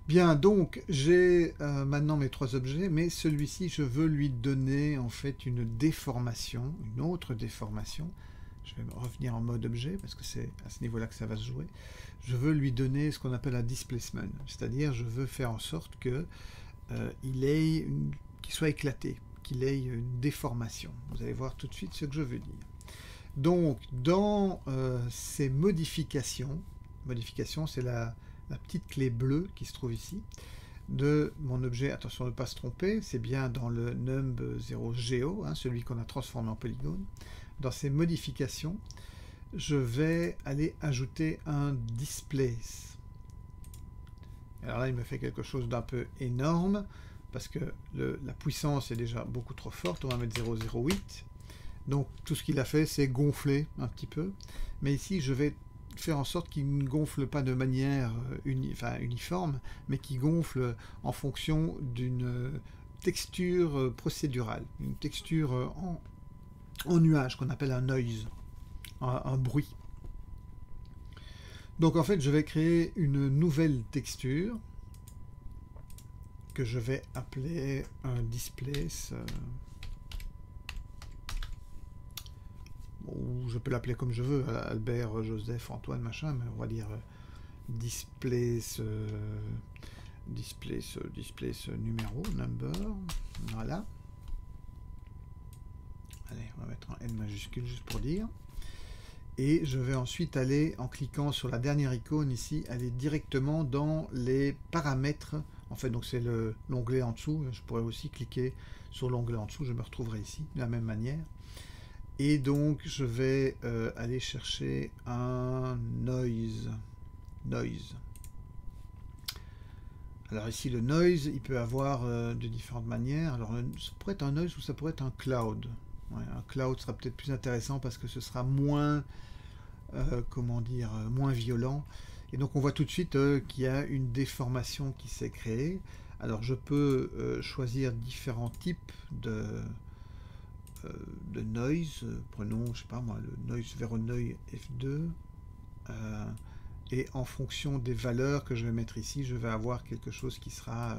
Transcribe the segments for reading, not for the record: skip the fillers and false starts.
Bien, donc j'ai maintenant mes trois objets, mais celui-ci, je veux lui donner en fait une déformation, une autre déformation. Je vais revenir en mode objet parce que c'est à ce niveau-là que ça va se jouer. Je veux lui donner ce qu'on appelle un displacement, c'est-à-dire je veux faire en sorte que qu'il soit éclaté, qu'il ait une déformation. Vous allez voir tout de suite ce que je veux dire. Donc, dans ces modifications, modification, c'est la petite clé bleue qui se trouve ici, de mon objet, attention de ne pas se tromper, c'est bien dans le num0geo, hein, celui qu'on a transformé en polygone. Dans ces modifications, je vais aller ajouter un displace. Alors là, il me fait quelque chose d'un peu énorme, parce que la puissance est déjà beaucoup trop forte, on va mettre 0,08. Donc tout ce qu'il a fait, c'est gonfler un petit peu. Mais ici, je vais faire en sorte qu'il ne gonfle pas de manière uniforme, mais qu'il gonfle en fonction d'une texture procédurale, une texture en nuage qu'on appelle un noise, un bruit. Donc en fait, je vais créer une nouvelle texture que je vais appeler un displace. Ou je peux l'appeler comme je veux, Albert, Joseph, Antoine, machin, mais on va dire displace, displace numéro, number, voilà. Allez, on va mettre un N majuscule juste pour dire. Et je vais ensuite aller, en cliquant sur la dernière icône ici, aller directement dans les paramètres. En fait, donc c'est l'onglet en dessous. Je pourrais aussi cliquer sur l'onglet en dessous, je me retrouverai ici, de la même manière. Et donc, je vais aller chercher un noise. Alors ici, le noise, il peut avoir de différentes manières. Alors, ça pourrait être un noise ou ça pourrait être un cloud. Ouais, un cloud sera peut-être plus intéressant parce que ce sera moins, comment dire, moins violent. Et donc, on voit tout de suite qu'il y a une déformation qui s'est créée. Alors, je peux choisir différents types de noise, prenons, je sais pas moi, le noise Voronoi F2, et en fonction des valeurs que je vais mettre ici, je vais avoir quelque chose qui sera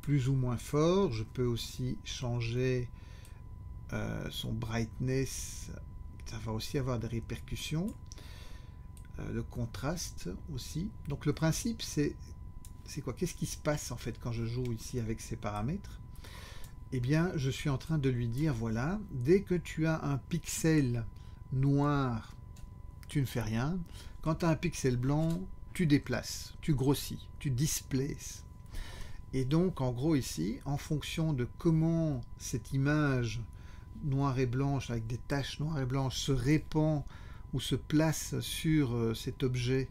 plus ou moins fort. Je peux aussi changer son brightness, ça va aussi avoir des répercussions, le contraste aussi. Donc le principe c'est quoi? Qu'est-ce qui se passe en fait quand je joue ici avec ces paramètres? Eh bien, je suis en train de lui dire, voilà, dès que tu as un pixel noir, tu ne fais rien. Quand tu as un pixel blanc, tu déplaces, tu grossis, tu displaces. Et donc, en gros, ici, en fonction de comment cette image noire et blanche, avec des taches noires et blanches, se répand ou se place sur cet objet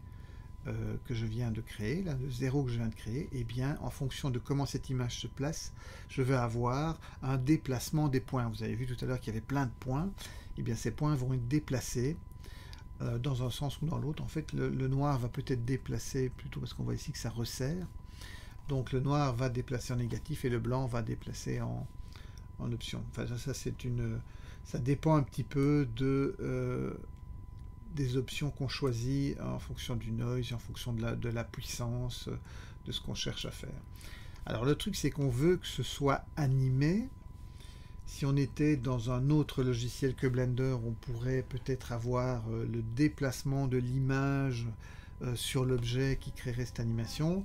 que je viens de créer, là, le zéro que je viens de créer, et bien en fonction de comment cette image se place, je vais avoir un déplacement des points. Vous avez vu tout à l'heure qu'il y avait plein de points, et bien ces points vont être déplacés dans un sens ou dans l'autre. En fait, le noir va peut-être déplacer plutôt parce qu'on voit ici que ça resserre. Donc le noir va déplacer en négatif et le blanc va déplacer en option. Enfin, ça dépend un petit peu des options qu'on choisit en fonction du noise, en fonction de la puissance, de ce qu'on cherche à faire. Alors le truc c'est qu'on veut que ce soit animé. Si on était dans un autre logiciel que Blender, on pourrait peut-être avoir le déplacement de l'image sur l'objet qui créerait cette animation.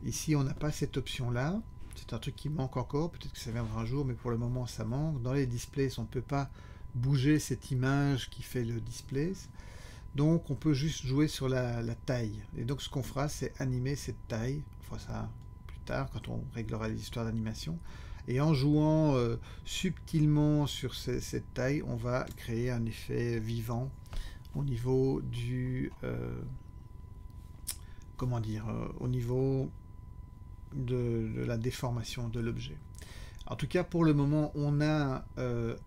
Ici on n'a pas cette option là. C'est un truc qui manque encore, peut-être que ça viendra un jour, mais pour le moment ça manque. Dans les displays, on ne peut pas bouger cette image qui fait le display. Donc on peut juste jouer sur la taille. Et donc ce qu'on fera, c'est animer cette taille. On fera ça plus tard quand on réglera les histoires d'animation. Et en jouant subtilement sur cette taille, on va créer un effet vivant au niveau du... comment dire, au niveau de la déformation de l'objet. En tout cas, pour le moment, on a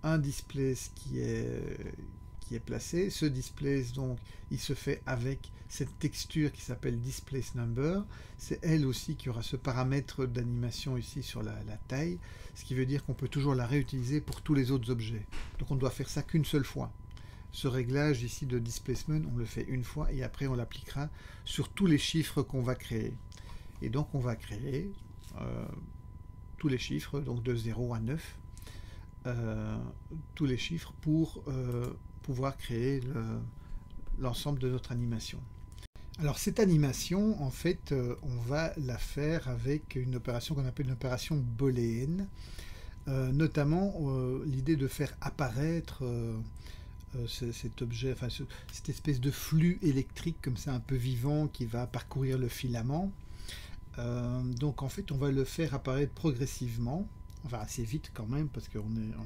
un display qui est placé. Ce displace, donc, il se fait avec cette texture qui s'appelle displace number. C'est elle aussi qui aura ce paramètre d'animation ici sur la taille, ce qui veut dire qu'on peut toujours la réutiliser pour tous les autres objets. Donc on ne doit faire ça qu'une seule fois. Ce réglage ici de displacement, on le fait une fois et après on l'appliquera sur tous les chiffres qu'on va créer. Et donc on va créer tous les chiffres, donc de 0 à 9, tous les chiffres pour pouvoir créer l'ensemble de notre animation. Alors cette animation, en fait, on va la faire avec une opération qu'on appelle une opération booléenne, notamment l'idée de faire apparaître cet objet, enfin cette espèce de flux électrique comme ça un peu vivant qui va parcourir le filament. Donc en fait on va le faire apparaître progressivement, enfin assez vite quand même, parce qu'on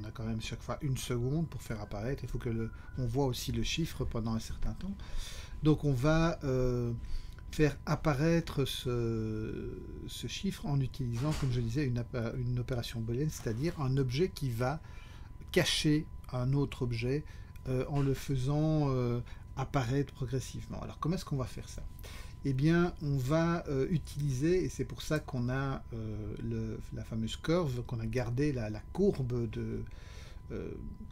a quand même chaque fois 1 seconde pour faire apparaître. Il faut que on voit aussi le chiffre pendant un certain temps. Donc on va faire apparaître ce chiffre en utilisant, comme je disais, une opération booléenne, c'est-à-dire un objet qui va cacher un autre objet en le faisant apparaître progressivement. Alors comment est-ce qu'on va faire ça? Eh bien, on va utiliser, et c'est pour ça qu'on a la fameuse curve, qu'on a gardé la courbe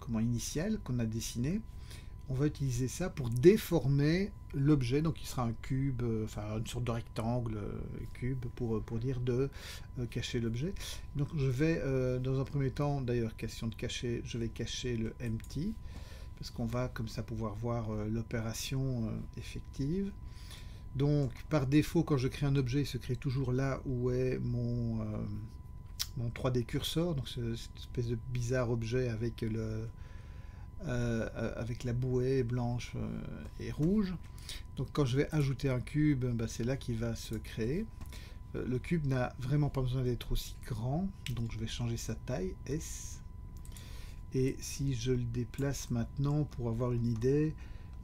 initiale qu'on a dessinée. On va utiliser ça pour déformer l'objet, donc il sera un cube, enfin une sorte de rectangle cube pour dire de cacher l'objet. Donc je vais, dans un premier temps, d'ailleurs question de cacher, je vais cacher le empty, parce qu'on va comme ça pouvoir voir l'opération effective. Donc par défaut, quand je crée un objet, il se crée toujours là où est mon 3D cursor, donc cette espèce de bizarre objet avec avec la bouée blanche et rouge. Donc quand je vais ajouter un cube, c'est là qu'il va se créer. Le cube n'a vraiment pas besoin d'être aussi grand, donc je vais changer sa taille, S. Et si je le déplace maintenant pour avoir une idée,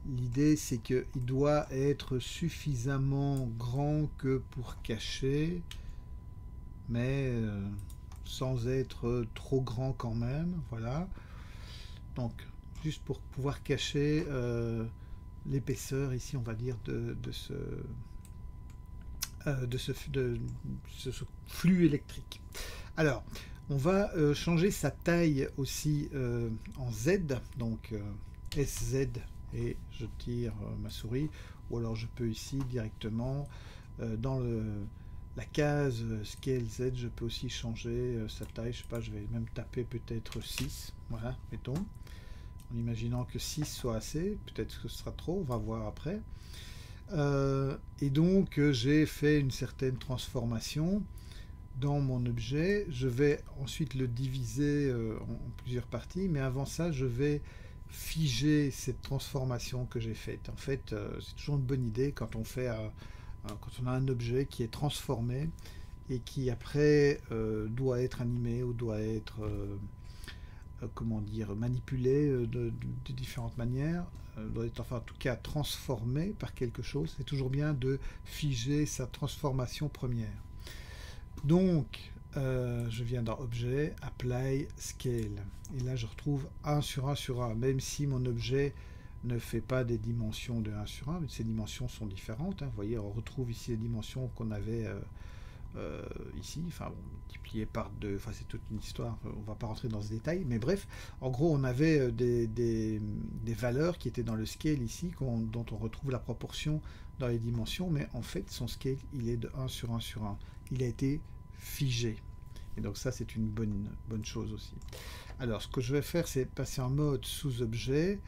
l'idée c'est qu'il doit être suffisamment grand que pour cacher, mais sans être trop grand quand même, voilà. Donc juste pour pouvoir cacher l'épaisseur ici, on va dire, de ce flux électrique. Alors, on va changer sa taille aussi en Z, donc SZ, et je tire ma souris, ou alors je peux ici directement dans la case Scale Z, je peux aussi changer sa taille, je sais pas, je vais même taper peut-être 6, voilà, mettons. En imaginant que 6 soit assez, peut-être que ce sera trop, on va voir après. Et donc j'ai fait une certaine transformation dans mon objet. Je vais ensuite le diviser en plusieurs parties, mais avant ça je vais figer cette transformation que j'ai faite. En fait, c'est toujours une bonne idée quand on a un objet qui est transformé et qui après doit être animé ou doit être comment dire, manipulé de différentes manières, doit être, enfin en tout cas transformé par quelque chose. C'est toujours bien de figer sa transformation première. Donc je viens dans Objet, Apply, Scale, et là je retrouve 1 sur 1 sur 1, même si mon objet ne fait pas des dimensions de 1 sur 1, mais ces dimensions sont différentes, hein. Vous voyez, on retrouve ici les dimensions qu'on avait ici, enfin multiplié par 2, enfin c'est toute une histoire, on va pas rentrer dans ce détail, mais bref, en gros on avait des valeurs qui étaient dans le scale ici, dont on retrouve la proportion dans les dimensions, mais en fait son scale il est de 1 sur 1 sur 1, il a été figé, et donc ça c'est une bonne chose aussi. Alors ce que je vais faire, c'est passer en mode sous-objet,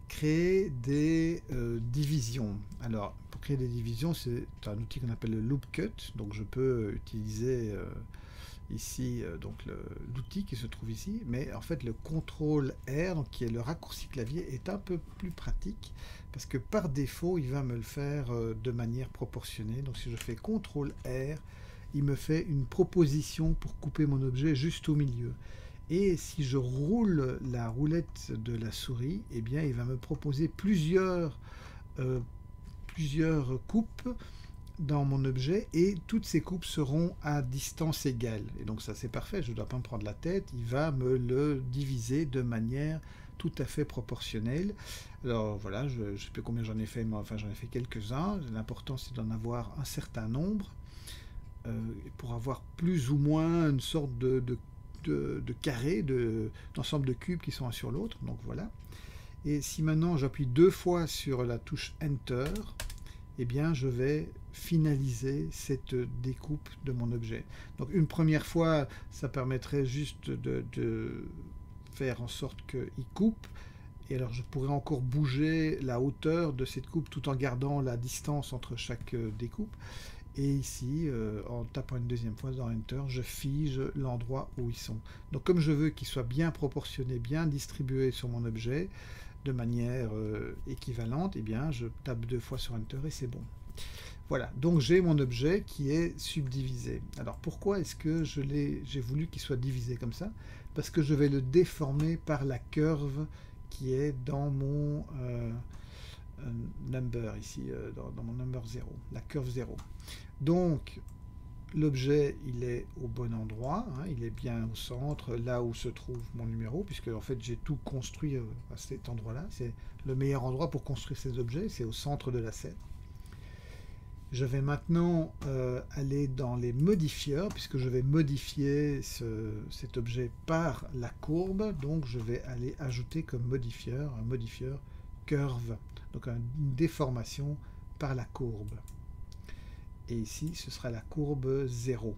créer des divisions. Alors pour créer des divisions, c'est un outil qu'on appelle le loop cut, donc je peux utiliser ici donc l'outil qui se trouve ici, mais en fait le CTRL R, donc qui est le raccourci clavier, est un peu plus pratique parce que par défaut il va me le faire de manière proportionnée. Donc si je fais CTRL R, il me fait une proposition pour couper mon objet juste au milieu. Et si je roule la roulette de la souris, eh bien, il va me proposer plusieurs coupes dans mon objet, et toutes ces coupes seront à distance égale. Et donc ça c'est parfait, je ne dois pas me prendre la tête, il va me le diviser de manière tout à fait proportionnelle. Alors voilà, je ne sais plus combien j'en ai fait, mais enfin j'en ai fait quelques-uns. L'important c'est d'en avoir un certain nombre pour avoir plus ou moins une sorte de carrés, d'ensemble de cubes qui sont un sur l'autre, donc voilà. Et si maintenant j'appuie 2 fois sur la touche Enter, eh bien je vais finaliser cette découpe de mon objet. Donc une première fois, ça permettrait juste de faire en sorte qu'il coupe. Et alors je pourrais encore bouger la hauteur de cette coupe tout en gardant la distance entre chaque découpe. Et ici, en tapant une deuxième fois dans Enter, je fige l'endroit où ils sont. Donc comme je veux qu'ils soient bien proportionnés, bien distribués sur mon objet, de manière équivalente, eh bien je tape 2 fois sur Enter et c'est bon. Voilà, donc j'ai mon objet qui est subdivisé. Alors pourquoi est-ce que j'ai voulu qu'il soit divisé comme ça? Parce que je vais le déformer par la curve qui est dans mon number ici, dans mon number 0, la curve 0. Donc l'objet il est au bon endroit, hein, il est bien au centre, là où se trouve mon numéro, puisque en fait j'ai tout construit à cet endroit-là. C'est le meilleur endroit pour construire ces objets, c'est au centre de la scène. Je vais maintenant aller dans les modifieurs, puisque je vais modifier cet objet par la courbe. Donc je vais aller ajouter comme modifieur un modifieur curve, donc une déformation par la courbe. Et ici, ce sera la courbe 0.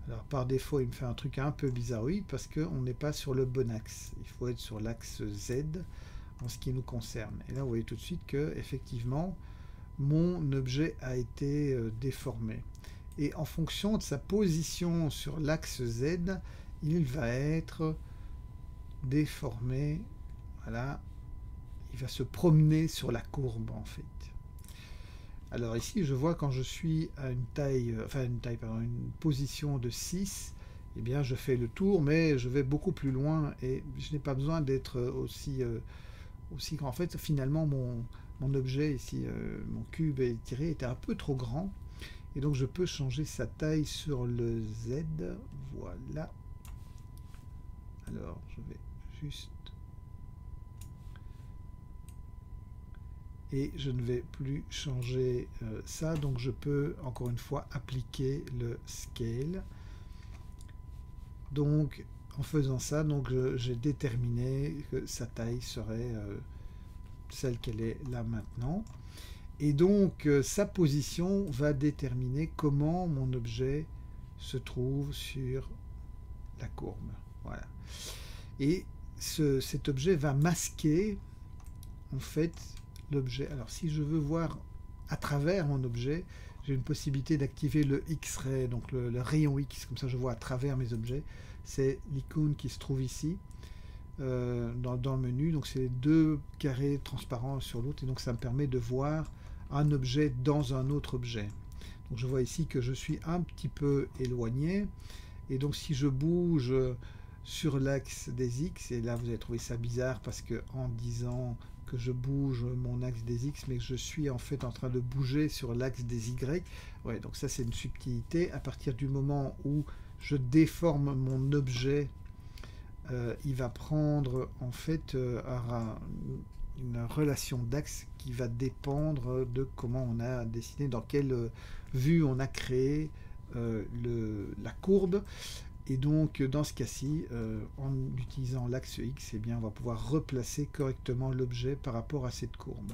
Alors par défaut, il me fait un truc un peu bizarroïde, parce qu'on n'est pas sur le bon axe. Il faut être sur l'axe Z en ce qui nous concerne. Et là, vous voyez tout de suite que effectivement, mon objet a été déformé. Et en fonction de sa position sur l'axe Z, il va être déformé. Voilà. Il va se promener sur la courbe, en fait. Alors ici, je vois quand je suis à une position de 6, eh bien, je fais le tour, mais je vais beaucoup plus loin et je n'ai pas besoin d'être aussi grand. En fait, finalement, mon objet ici, mon cube étiré, était un peu trop grand. Et donc, je peux changer sa taille sur le Z. Voilà. Alors, je vais juste... Et je ne vais plus changer ça. Donc, je peux, encore une fois, appliquer le scale. Donc, en faisant ça, j'ai déterminé que sa taille serait... celle qu'elle est là maintenant. Et donc, sa position va déterminer comment mon objet se trouve sur la courbe. Voilà. Et cet objet va masquer, en fait, l'objet. Alors, si je veux voir à travers mon objet, j'ai une possibilité d'activer le X-ray, donc le rayon X, comme ça je vois à travers mes objets. C'est l'icône qui se trouve ici. Dans le menu, donc c'est 2 carrés transparents sur l'autre, et donc ça me permet de voir un objet dans un autre objet. Donc je vois ici que je suis un petit peu éloigné, et donc si je bouge sur l'axe des X, et là vous allez trouver ça bizarre parce que en disant que je bouge mon axe des X, mais que je suis en fait en train de bouger sur l'axe des Y, ouais, donc ça c'est une subtilité. À partir du moment où je déforme mon objet, il va prendre en fait une relation d'axe qui va dépendre de comment on a dessiné, dans quelle vue on a créé la courbe. Et donc dans ce cas-ci, en utilisant l'axe X, eh bien, on va pouvoir replacer correctement l'objet par rapport à cette courbe.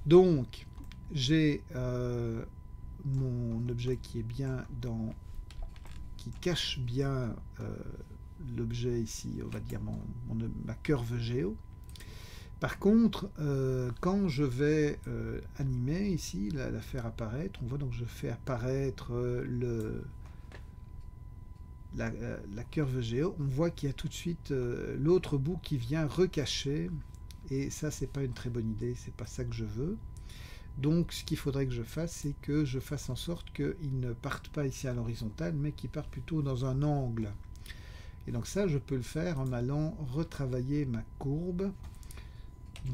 Donc j'ai mon objet qui est bien qui cache bien l'objet ici, on va dire ma curve géo. Par contre, quand je vais animer ici, la faire apparaître, on voit donc je fais apparaître la curve géo, on voit qu'il y a tout de suite l'autre bout qui vient recacher, et ça c'est pas une très bonne idée, c'est pas ça que je veux. Donc ce qu'il faudrait que je fasse, c'est que je fasse en sorte qu'il ne parte pas ici à l'horizontale, mais qu'il parte plutôt dans un angle. Et donc ça, je peux le faire en allant retravailler ma courbe.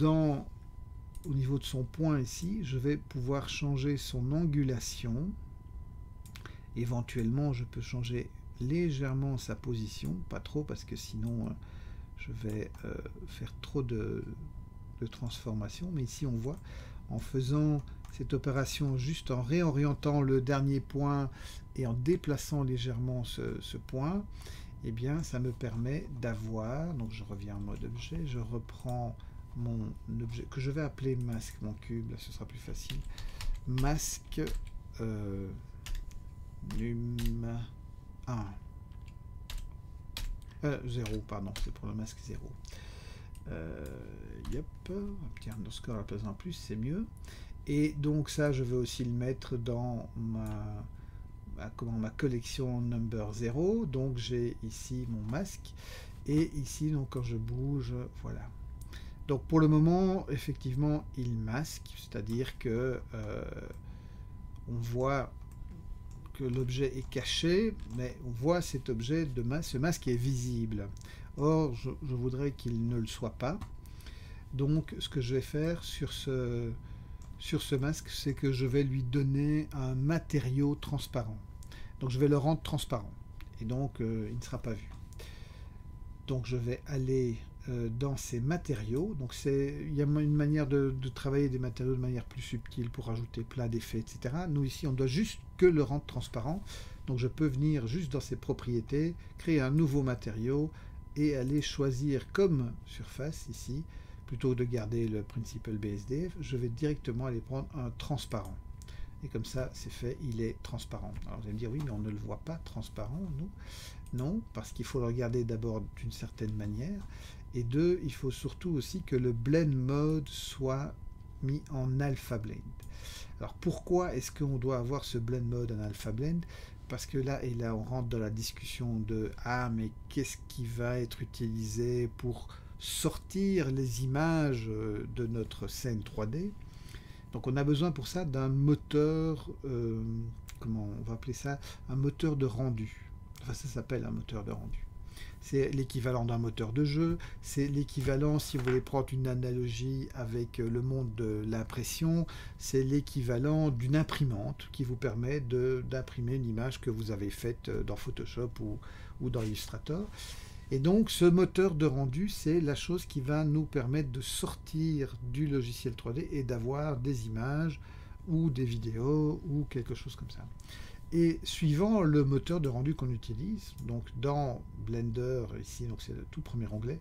Au niveau de son point ici, je vais pouvoir changer son angulation. Éventuellement, je peux changer légèrement sa position, pas trop parce que sinon je vais faire trop de transformation. Mais ici, on voit, en faisant cette opération juste en réorientant le dernier point et en déplaçant légèrement ce point, eh bien, ça me permet d'avoir, donc je reviens en mode objet, je reprends mon objet, que je vais appeler masque, mon cube, là ce sera plus facile. Masque num 1. 0, pardon, c'est pour le masque 0. Yep, un petit underscore à la place d'un plus, c'est mieux. Et donc ça, je vais aussi le mettre dans ma collection number 0. Donc j'ai ici mon masque. Et ici, donc quand je bouge, voilà. Donc pour le moment, effectivement, il masque. C'est-à-dire que on voit que l'objet est caché, mais on voit cet objet de masque. Ce masque est visible. Or, je voudrais qu'il ne le soit pas. Donc ce que je vais faire sur ce masque, c'est que je vais lui donner un matériau transparent. Donc je vais le rendre transparent. Et donc il ne sera pas vu. Donc je vais aller dans ces matériaux. Donc il y a une manière de travailler des matériaux de manière plus subtile pour ajouter plein d'effets, etc. Nous ici, on doit juste que le rendre transparent. Donc je peux venir juste dans ses propriétés, créer un nouveau matériau et aller choisir comme surface ici. Plutôt que de garder le Principal BSD, je vais directement aller prendre un transparent. Et comme ça, c'est fait, il est transparent. Alors vous allez me dire, oui, mais on ne le voit pas transparent, nous. Non, parce qu'il faut le regarder d'abord d'une certaine manière. Et deux, il faut surtout aussi que le blend mode soit mis en alpha blend. Alors pourquoi est-ce qu'on doit avoir ce blend mode en alpha blend? Parce que là, et là, on rentre dans la discussion de « Ah, mais qu'est-ce qui va être utilisé pour sortir les images de notre scène 3D ?» Donc on a besoin pour ça d'un moteur, comment on va appeler ça? Un moteur de rendu. Enfin, ça s'appelle un moteur de rendu. C'est l'équivalent d'un moteur de jeu, c'est l'équivalent, si vous voulez prendre une analogie avec le monde de l'impression, c'est l'équivalent d'une imprimante qui vous permet d'imprimer une image que vous avez faite dans Photoshop ou dans Illustrator. Et donc ce moteur de rendu, c'est la chose qui va nous permettre de sortir du logiciel 3D et d'avoir des images ou des vidéos ou quelque chose comme ça. Et suivant le moteur de rendu qu'on utilise, donc dans Blender, ici, donc c'est le tout premier onglet,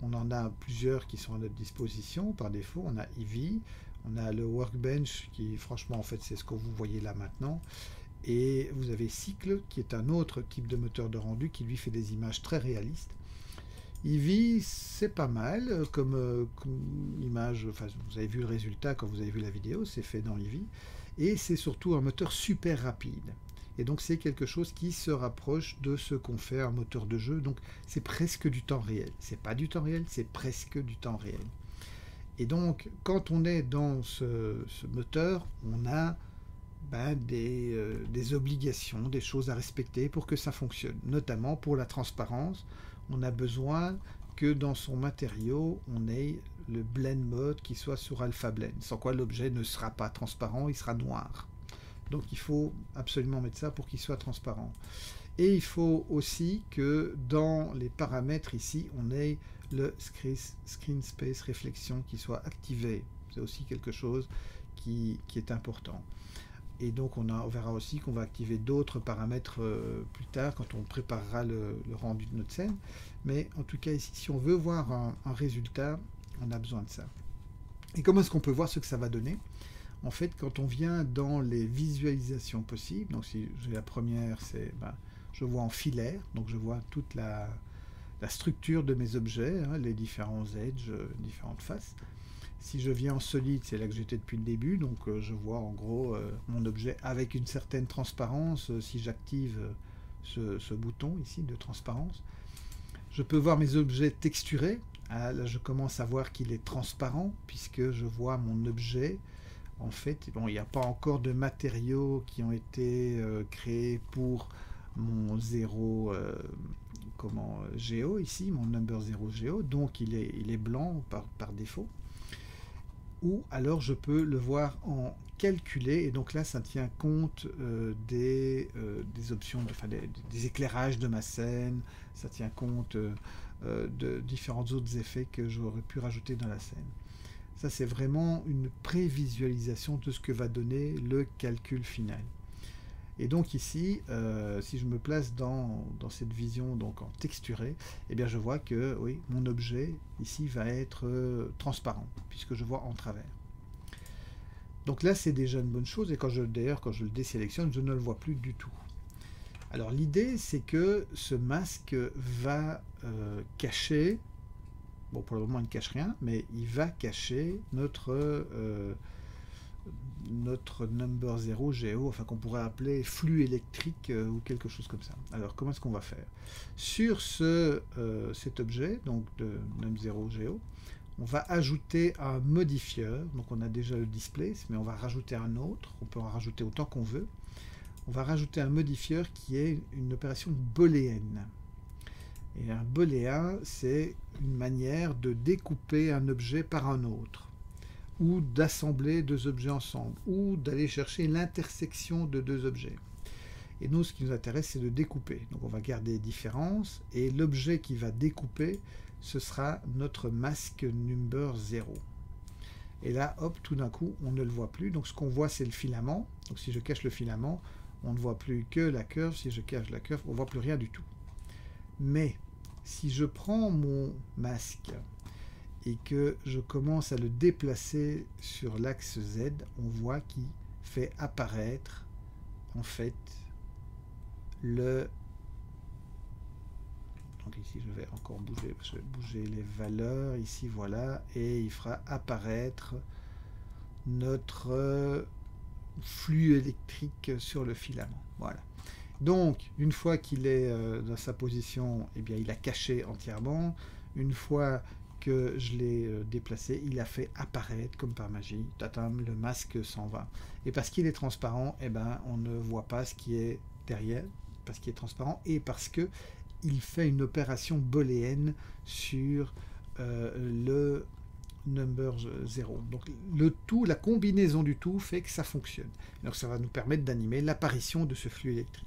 on en a plusieurs qui sont à notre disposition par défaut. On a Eevee, on a le Workbench qui franchement en fait c'est ce que vous voyez là maintenant. Et vous avez Cycle qui est un autre type de moteur de rendu qui lui fait des images très réalistes. Eevee, c'est pas mal comme image, enfin vous avez vu le résultat quand vous avez vu la vidéo, c'est fait dans Eevee. Et c'est surtout un moteur super rapide. Et donc c'est quelque chose qui se rapproche de ce qu'on fait un moteur de jeu. Donc c'est presque du temps réel. C'est pas du temps réel, c'est presque du temps réel. Et donc quand on est dans ce moteur, on a des obligations, des choses à respecter pour que ça fonctionne. Notamment pour la transparence, on a besoin que dans son matériau, on ait le blend mode qui soit sur alpha blend, sans quoi l'objet ne sera pas transparent, il sera noir. Donc il faut absolument mettre ça pour qu'il soit transparent. Et il faut aussi que dans les paramètres ici, on ait le Screen Space Reflection qui soit activé. C'est aussi quelque chose qui est important. Et donc on verra aussi qu'on va activer d'autres paramètres plus tard quand on préparera le rendu de notre scène. Mais en tout cas ici, si on veut voir un résultat, on a besoin de ça. Et comment est-ce qu'on peut voir ce que ça va donner? En fait, quand on vient dans les visualisations possibles, donc si j'ai la première, c'est je vois en filaire, donc je vois toute la structure de mes objets, hein, les différents edges, différentes faces. Si je viens en solide, c'est là que j'étais depuis le début, donc je vois en gros mon objet avec une certaine transparence. Si j'active ce bouton ici de transparence, je peux voir mes objets texturés. Ah, là, je commence à voir qu'il est transparent puisque je vois mon objet. En fait, bon, il n'y a pas encore de matériaux qui ont été créés pour mon 0 Geo ici, mon number 0 Geo, donc il est blanc par défaut. Ou alors je peux le voir en calculé, et donc là ça tient compte des options, des éclairages de ma scène, ça tient compte de différents autres effets que j'aurais pu rajouter dans la scène. Ça, c'est vraiment une prévisualisation de ce que va donner le calcul final. Et donc ici, si je me place dans cette vision donc en texturé, eh bien je vois que oui, mon objet ici va être transparent, puisque je vois en travers. Donc là, c'est déjà une bonne chose, et d'ailleurs, quand je le désélectionne, je ne le vois plus du tout. Alors l'idée, c'est que ce masque va cacher, bon pour le moment il ne cache rien, mais il va cacher notre number 0 GO, enfin qu'on pourrait appeler flux électrique ou quelque chose comme ça. Alors comment est-ce qu'on va faire? Sur cet objet, donc de num0 GO, on va ajouter un modifieur, donc on a déjà le displace, mais on va rajouter un autre, on peut en rajouter autant qu'on veut. On va rajouter un modifieur qui est une opération booléenne. Et un booléen, c'est une manière de découper un objet par un autre, ou d'assembler deux objets ensemble, ou d'aller chercher l'intersection de deux objets. Et nous, ce qui nous intéresse, c'est de découper. Donc on va garder différence, et l'objet qui va découper, ce sera notre masque number 0. Et là, hop, tout d'un coup, on ne le voit plus. Donc ce qu'on voit, c'est le filament. Donc si je cache le filament, on ne voit plus que la curve. Si je cache la curve, on ne voit plus rien du tout. Mais si je prends mon masque et que je commence à le déplacer sur l'axe Z, on voit qu'il fait apparaître en fait le... Donc ici je vais encore bouger, je vais bouger les valeurs, ici voilà, et il fera apparaître notre flux électrique sur le filament. Voilà. Donc, une fois qu'il est dans sa position, eh bien, il a caché entièrement. Une fois que je l'ai déplacé, il a fait apparaître, comme par magie, tatam, le masque s'en va. Et parce qu'il est transparent, eh ben, on ne voit pas ce qui est derrière, parce qu'il est transparent, et parce que il fait une opération booléenne sur le number 0. Donc le tout, la combinaison du tout fait que ça fonctionne. Donc ça va nous permettre d'animer l'apparition de ce flux électrique.